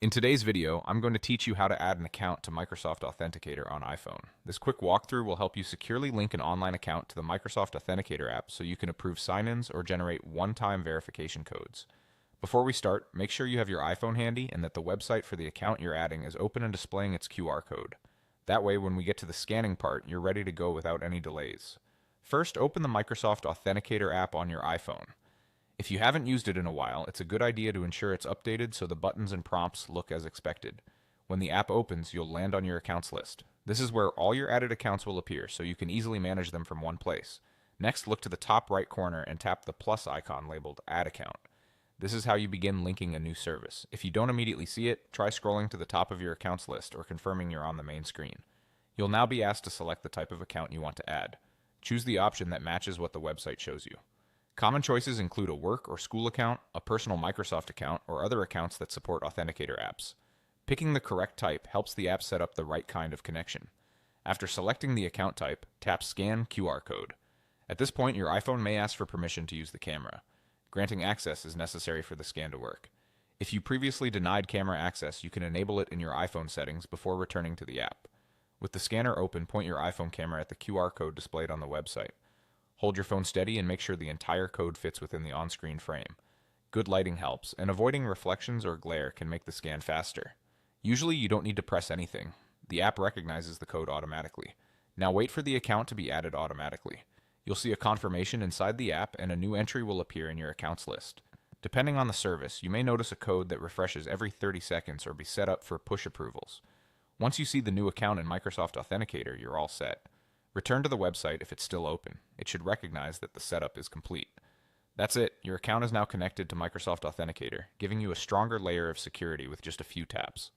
In today's video, I'm going to teach you how to add an account to Microsoft Authenticator on iPhone. This quick walkthrough will help you securely link an online account to the Microsoft Authenticator app so you can approve sign-ins or generate one-time verification codes. Before we start, make sure you have your iPhone handy and that the website for the account you're adding is open and displaying its QR code. That way, when we get to the scanning part, you're ready to go without any delays. First, open the Microsoft Authenticator app on your iPhone. If you haven't used it in a while, it's a good idea to ensure it's updated so the buttons and prompts look as expected. When the app opens, you'll land on your accounts list. This is where all your added accounts will appear, so you can easily manage them from one place. Next, look to the top right corner and tap the plus icon labeled Add Account. This is how you begin linking a new service. If you don't immediately see it, try scrolling to the top of your accounts list or confirming you're on the main screen. You'll now be asked to select the type of account you want to add. Choose the option that matches what the website shows you. Common choices include a work or school account, a personal Microsoft account, or other accounts that support Authenticator apps. Picking the correct type helps the app set up the right kind of connection. After selecting the account type, tap Scan QR Code. At this point, your iPhone may ask for permission to use the camera. Granting access is necessary for the scan to work. If you previously denied camera access, you can enable it in your iPhone settings before returning to the app. With the scanner open, point your iPhone camera at the QR code displayed on the website. Hold your phone steady and make sure the entire code fits within the on-screen frame. Good lighting helps, and avoiding reflections or glare can make the scan faster. Usually you don't need to press anything. The app recognizes the code automatically. Now wait for the account to be added automatically. You'll see a confirmation inside the app and a new entry will appear in your accounts list. Depending on the service, you may notice a code that refreshes every 30 seconds or be set up for push approvals. Once you see the new account in Microsoft Authenticator, you're all set. Return to the website if it's still open. It should recognize that the setup is complete. That's it. Your account is now connected to Microsoft Authenticator, giving you a stronger layer of security with just a few taps.